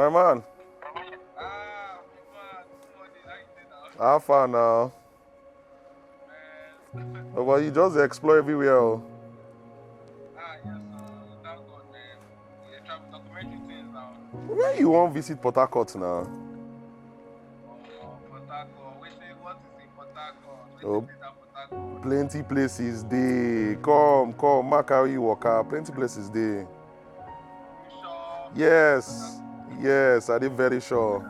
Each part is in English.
My man. How far now? Oh, well, you just explore everywhere. Oh. Where you want visit Port Harcourt now? Oh, plenty places there. Come, mark how you walk out. Plenty places there. Yes, I did very sure.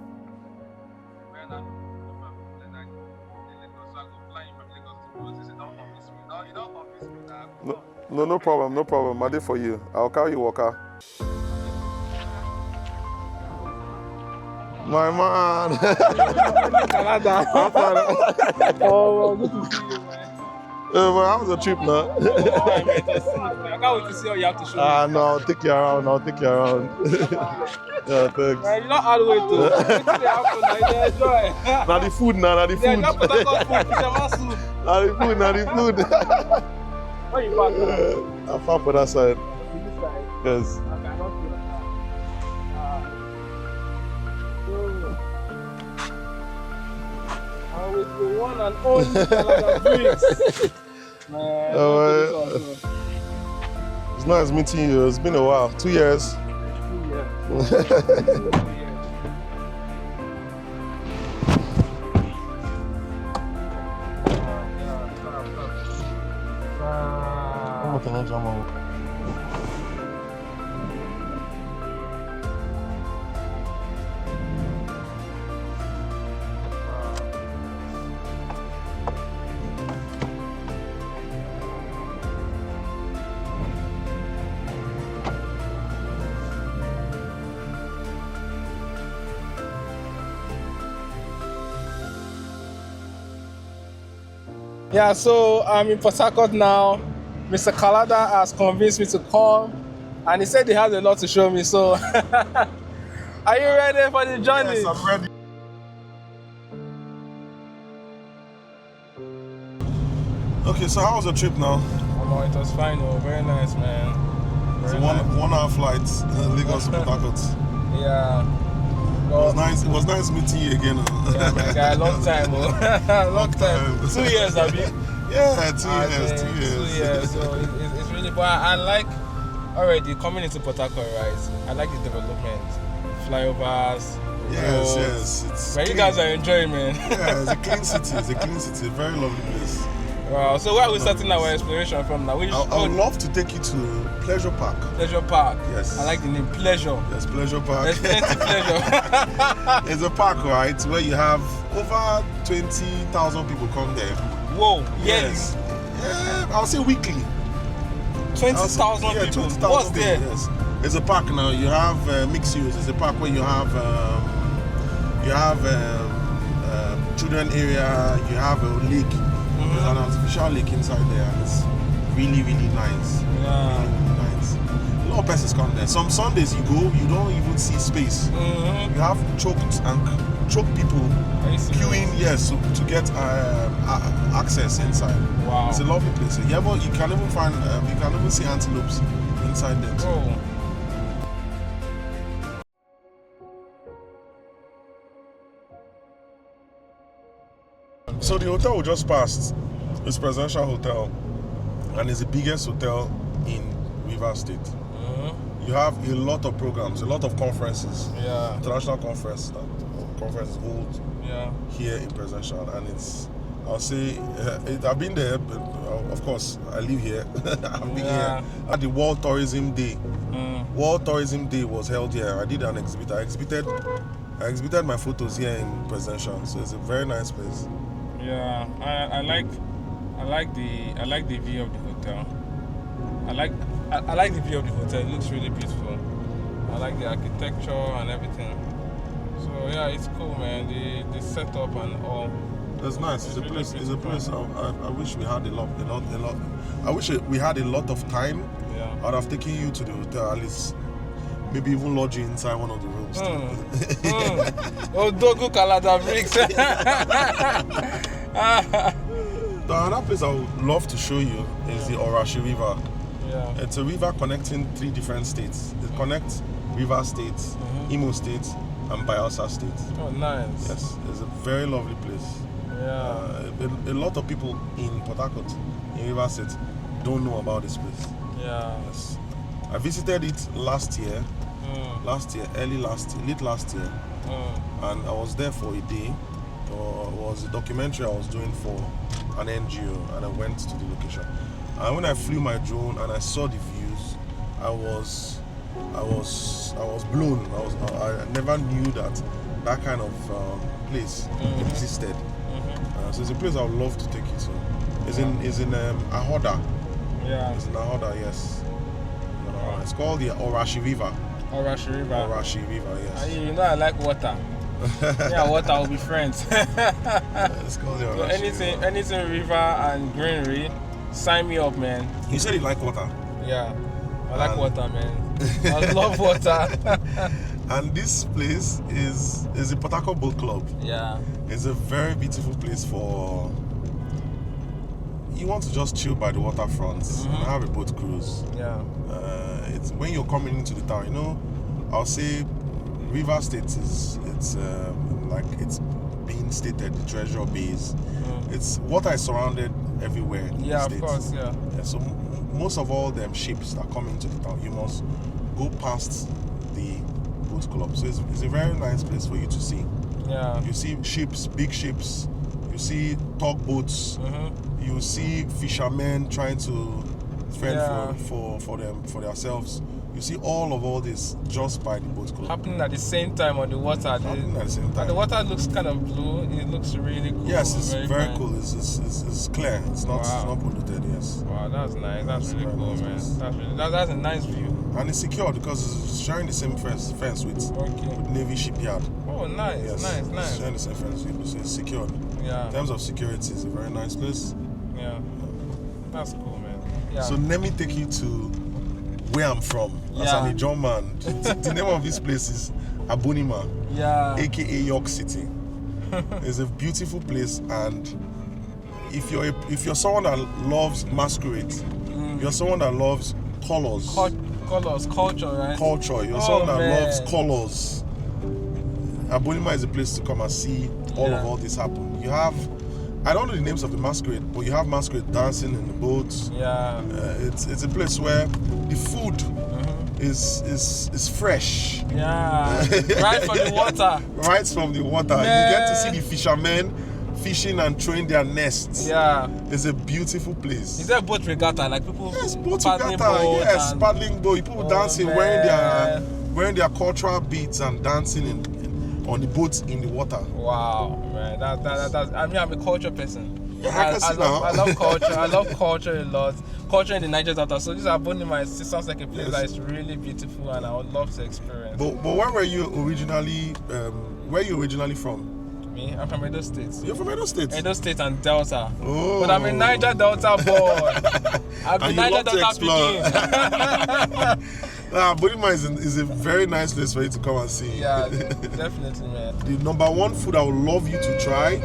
No problem. I did for you. I'll carry you walk out. My man. Canada. Oh, good to see you, man. Man, how was the trip now? Oh, man, I can't wait to see what you have to show me. No, I'll take you around. Yeah, thanks. Man, you're not all the way to enjoy. Now the food. Yeah, you got Port Harcourt food, Now the food. Where you back? I'm far for that side. This side? Yes. Okay, I don't feel like with the one and only Canada Bricks. Man, it's nice meeting you. It's been a while. 2 years. 2 years. Yeah, so I'm in Port Harcourt now. Mr. Kalada has convinced me to come, and he said he has a lot to show me. So, are you ready for the journey? Yes, I'm ready. Okay, so how was the trip now? Oh, it was fine. Oh, very nice, man. It's a 1 hour flight, Lagos to Port Harcourt. Yeah. It was nice meeting you again. Yeah, my guy, long time. Long time. 2 years, I mean. Yeah, 2 years. 2 years. 2 years. So it's really fun. I like already coming into Port Harcourt, right? I like the development, flyovers. Yes. It's man, you guys are enjoying, man. Yeah, it's a clean city. Very lovely place. Wow. So where are we starting our exploration from now? I would love to take you to Pleasure Park. Pleasure Park. Yes. I like the name Pleasure. Yes, Pleasure Park. There's plenty pleasure. It's a park, right, where you have over 20,000 people come there. Whoa, yes. Yeah, I'll say weekly. 20,000 yeah, people. 20,000 What's people, there? Yes. It's a park now. You have mixed use. It's a park where you have children area. You have a lake. There's an artificial lake inside there, and it's really, really nice. Yeah. Really nice. A lot of persons come there. Some Sundays you go, you don't even see space. You have choked people queuing, yes, to get access inside. Wow. It's a lovely place. You can even find, you can even see antelopes inside there too. Oh. So the hotel we just passed is Presidential Hotel, and it's the biggest hotel in Rivers State. You have a lot of programs, a lot of conferences. Yeah. International conferences hold here in Presidential, and it's, I'll say, I've been there, but of course I live here. I've been here at the World Tourism Day. World Tourism Day was held here. I did an exhibit. I exhibited my photos here in Presidential, so it's a very nice place. Yeah, I like the view of the hotel. I like the view of the hotel. It looks really beautiful. I like the architecture and everything. So yeah, it's cool, man. The setup and all. That's nice. It's a place. It's a place. I wish we had a lot. I wish we had a lot of time. Yeah. I'd have taken you to the hotel, at least maybe even lodge you inside one of the rooms. Oh, Dogo Kalada Bricks. Another place I would love to show you is the Orashi River. Yeah. It's a river connecting 3 different states. It connects Rivers State, Imo State, and Bayelsa State. Oh, nice. Yes, it's a very lovely place. Yeah. A lot of people in Port Harcourt, in Rivers State, don't know about this place. Yeah. Yes. I visited it last year, late last year, and I was there for a day. It was a documentary I was doing for an NGO, and I went to the location. And when I flew my drone and I saw the views, I was blown. I never knew that kind of place existed. So it's a place I would love to take you to. It's in Ahoda. Yeah. It's in Ahoda, yes. It's called the Orashi River. Orashi River. Orashi River, yes. You know I like water. Yeah, water will be friends. It's called the Orashi River. Anything river and greenery, sign me up, man. You said you like water. Yeah, I like water, man. I love water. And this place is a Port Harcourt Boat Club. Yeah. It's a very beautiful place for... You want to just chill by the waterfront and have a boat cruise. Yeah. It's when you're coming into the town, you know, I'll say River State it's being stated, the treasure base. It's water is surrounded everywhere in the state. Of course, yeah. So most of all them ships that come into the town, you must go past the boat club. So it's a very nice place for you to see. Yeah. You see ships, big ships. You see tugboats. You see fishermen trying to fend for themselves. You see all this just by the boat club. Happening at the same time on the water. Happening at the same time. And the water looks kind of blue. It looks really cool. Yes, it's very fine. cool. It's clear. It's not polluted. Yes. Wow, that's nice. That's really cool, nice, man. That's a nice view. And it's secure because it's sharing the same fence with Navy shipyard. Oh, nice, yes, nice. It's sharing the same fence with, so it's secured. Yeah. In terms of security, it's a very nice place. Yeah. That's cool, man. Yeah. So let me take you to where I'm from as an Ijaw man. The name of this place is Abunima, aka York City. It's a beautiful place, and if you're someone that loves masquerade, you're someone that loves colors, culture, right? Culture. You're someone that loves colors. Abunima is a place to come and see all this happen. You have, I don't know the names of the masquerade, but you have masquerade dancing in the boats. Yeah. It's a place where the food is fresh. Yeah. Right from the water. Right from the water. Man. You get to see the fishermen fishing and throwing their nests. Yeah. It's a beautiful place. Is there boat regatta? Like people boat regatta. Yes, paddling boat. People dancing, wearing their cultural beats and dancing on the boats in the water. Wow, man. That's I mean, I'm a culture person. Yeah, I love culture. I love culture a lot. Culture in the Niger Delta. So this Abunima, it sounds like a place that is really beautiful, and I would love to experience. But where were you originally? Where are you originally from? Me, I'm from Edo State. You're from Edo State? Edo State and Delta. Oh. But I'm a Niger Delta boy. I'm a Niger Delta begin. Abunima is a very nice place for you to come and see. Yeah, definitely, man. The number one food I would love you to try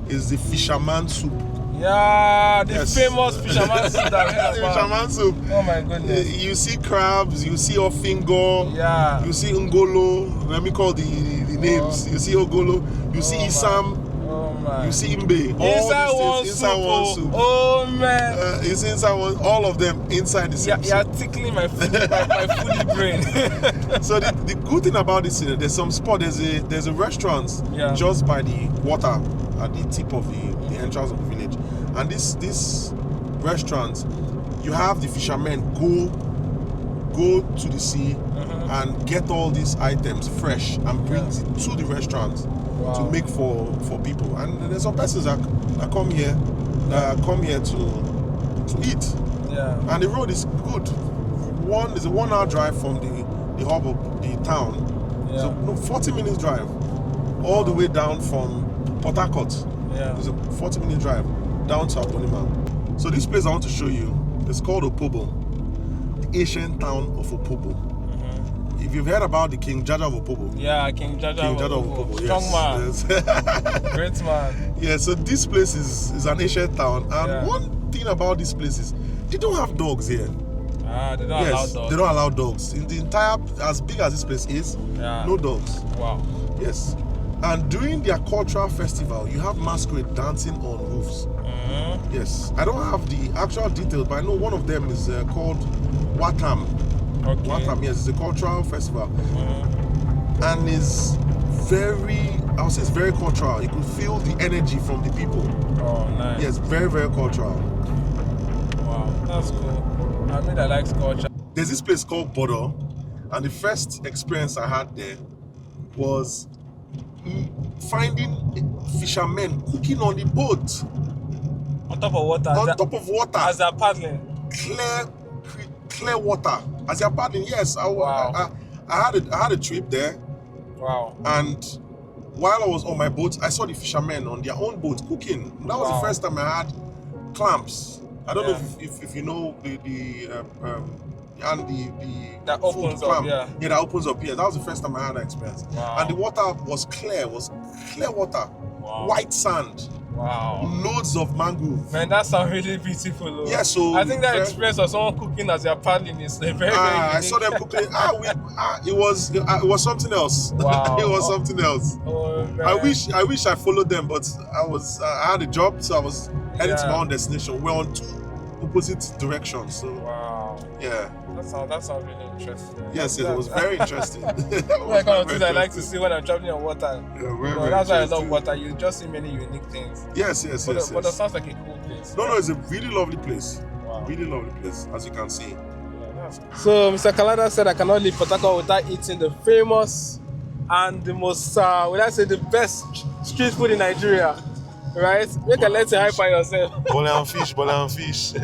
is the fisherman soup. Yeah, the famous fisherman soup that I heard The about. fisherman soup. Oh my goodness. You see crabs, you see ofingo, Yeah. you see ngolo, let me call the names. You see ogolo, you see isam, you see imbe. Inside one soup. Oh man. It's inside one, all of them inside the same soup. You're tickling my foodie brain. So the good thing about this, there's some spot, there's a restaurant just by the water at the tip of the entrance of the village. And this restaurant, you have the fishermen go to the sea and get all these items fresh and bring it to the restaurant to make for people. And there's some persons that come here to eat. Yeah. And the road is good. It's a 1 hour drive from the hub of the town. Yeah. So 40 minutes drive all the way down from Port Harcourt. Yeah. It's a 40-minute drive down to Abunima. So this place I want to show you is called Opobo, the ancient town of Opobo. If you've heard about the King Jaja of Opobo. Yeah, King Jaja of Opobo. Strong man. Yes. Great man. Yeah, so this place is an ancient town. And one thing about this place is they don't have dogs here. Ah, they don't allow dogs. They don't allow dogs. In the entire, as big as this place is, no dogs. Wow. Yes. And during their cultural festival, you have masquerade dancing on roofs. Yes. I don't have the actual details, but I know one of them is called Watam. Okay. Watam, yes, it's a cultural festival. And it's very, I would say it's very cultural. You could feel the energy from the people. Oh, nice. Yes, very, very cultural. Wow, that's cool. I mean, I like culture. There's this place called Bodo, and the first experience I had there was finding fishermen cooking on the boat. On top of water? On top of water. As they're paddling? Clear water. As they're paddling, yes. I had a trip there. Wow. And while I was on my boat, I saw the fishermen on their own boat cooking. That was the first time I had clams. I don't know if you know the that opens clam. up, that opens up here. That was the first time I had that experience. Wow. And the water was clear water, white sand. Wow. Loads of mangrove. Man, that sounds really beautiful. Though. Yeah, so I think that experience of someone cooking as they're paddling is very, very unique. I saw them cooking. It was something else. Wow. It was something else. Oh, man. I wish I followed them, but I had a job, so I was heading to my own destination. We're on two opposite directions. So yeah. That sounds really interesting. Yes, it was very interesting. That's kind of things I like to see when I'm traveling on water. Yeah, very that's why I love water. You just see many unique things. Yes. But it sounds like a cool place. No, it's a really lovely place. Wow. Really lovely place, as you can see. So Mr. Kalada said I cannot leave Port Harcourt without eating the famous and the most, would I say the best street food in Nigeria. Right? Make a let's hype on yourself. Bole and fish. Bole and fish.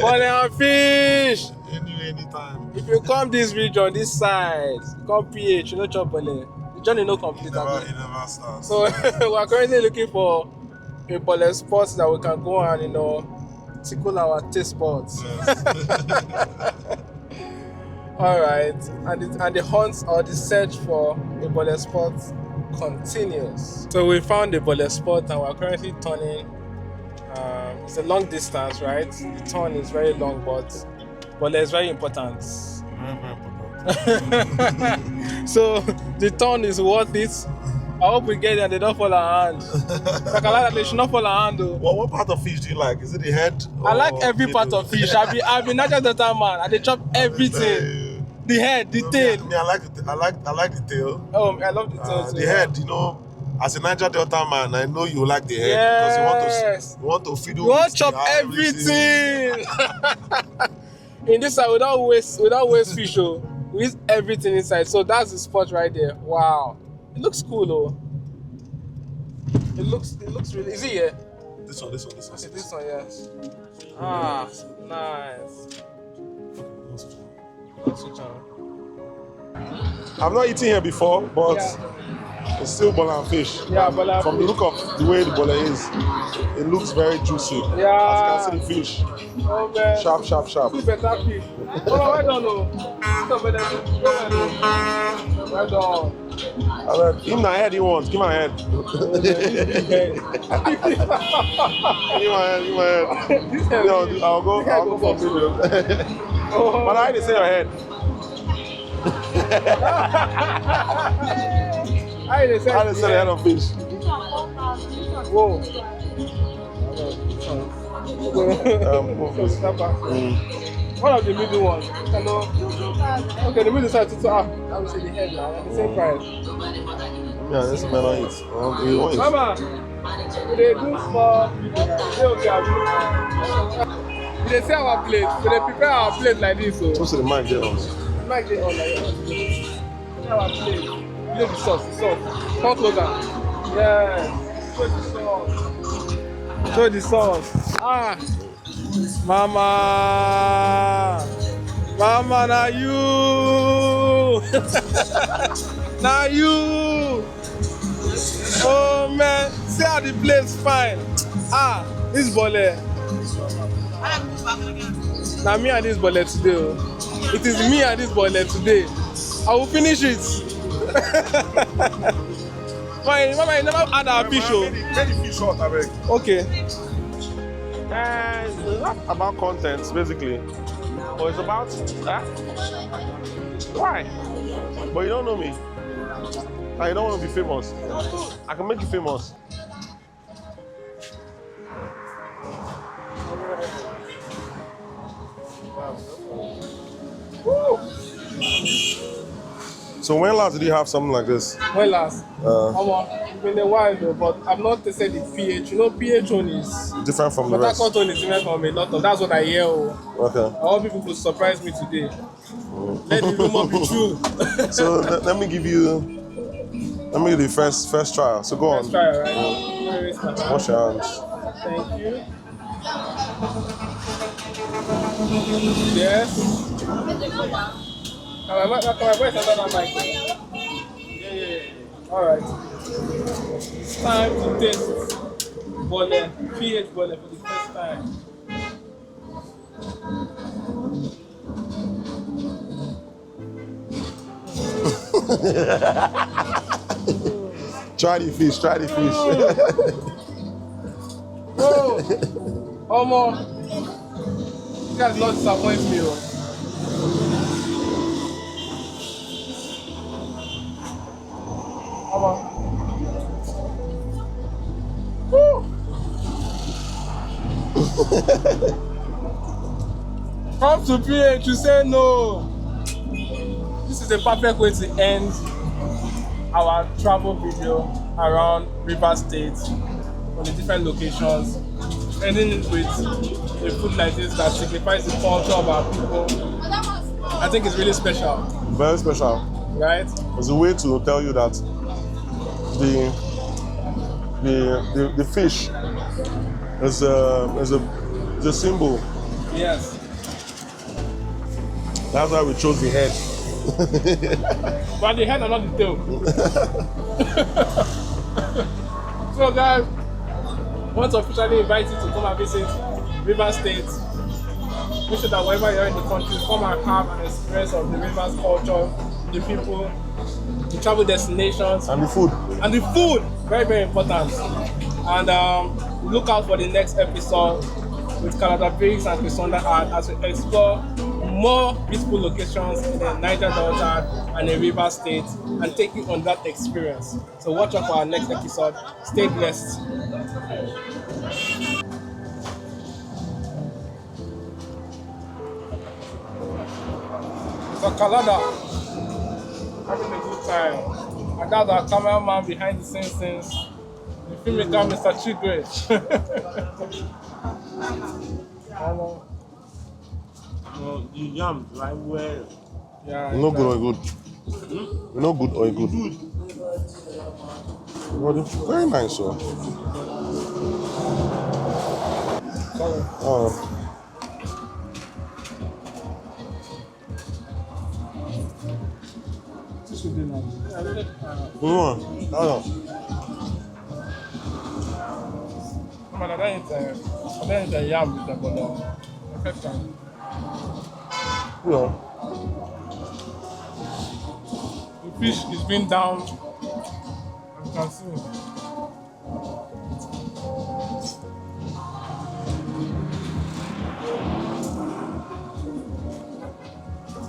Anytime. If you come this region, this side, come PH, you know chop bole. The journey no complete. It never starts. So we are currently looking for a bole spot that we can go and tickle our taste buds. Yes. All right, and the hunt or the search for a bole spot continues. So we found a bole spot and we're currently turning. It's a long distance, right? The turn is very long, but bole is very important. Very, very important. So the turn is worth it. I hope we get there and they don't fall our hand. They should not fall our hand though. What part of fish do you like? Is it the head? I like every part of fish. I've been Niger Delta man and they chop everything. The head, the tail. I like the tail. Oh, I love the tail too. The head, as a Niger Delta man, I know you like the head because you want to feed. You want to chop everything. In this side, without waste fish, we use everything inside. So that's the spot right there. Wow, it looks cool though. It looks really. Is it here? This one. Okay, this one, yeah. Ah, nice. I've not eaten here before, but it's still bole and fish. Yeah, bole and from fish. the look of the way the bole is, it looks very juicy. Yeah. As you can see the fish. Oh man. Sharp. Two better fish. Oh, I don't know. Well done. Give my head he wants. Give my head. Give my head. I'll go for video. But I didn't say your head. I didn't say the head of fish. Whoa. One of the middle ones. Okay, the middle side to I would say the head now. The same price. Yeah, this is better eat. Mama, they do for they say our plate, so they prepare our plate like this. So the mic there on. The mic there on like that. Our plate. You know the sauce. Come closer. Yeah. Show the sauce. Ah. Mama, now you. Now you. Oh man, see how the plate's fine. Ah, this bole. Now me and this bole today. It is me and this bole today. I will finish it. Mama, you never had our fish. Many fish short, I beg. Okay. About content, basically. Oh, it's about that? Why? But you don't know me. I don't want to be famous. I can make you famous. Woo. So when last did you have something like this? When last? It's been a while though, but I've not tasted the pH. You know, pH one is different from the rest. Port Harcourt one is different from a lot of. That's what I hear. Okay. I want people to surprise me today. Let the rumor be true. So let me give you the first trial. So go Let's on. try, right? Wash your hands. Thank you. Yes. Can my voice enter that mic? Yeah. Alright. It's time to taste bole, pH bole for the first time. Try the fish. Oh, Omo, you guys not disappoint me. Omo. Come to PH, you say no. This is a perfect way to end our travel video around River State on the different locations, ending it with a food like this that signifies the culture of our people. I think it's really special. Very special. Right? It's a way to tell you that the fish is a symbol. Yes. That's why we chose the head. But the head and not the tail. So guys, I want to officially invite you to come and visit River State. Make sure that wherever you're in the country, come and have an experience of the river's culture, the people, the travel destinations. And the food. And the food, very, very important. And look out for the next episode with Canada Briggs and Chrisonda Art as we explore more beautiful locations in the Niger Delta and the River State and take you on that experience. So watch out for our next episode. Stay blessed. So Canada, having a good time. And that's our cameraman behind the scenes things. The filmmaker, Mr. Chigwe. Well, the yam dry well. Yeah. No good or good? No good or good? Very nice, sir. This should be nice. Man, I don't eat yam with the bolo. First time. Yeah. The fish is being down. As you can see.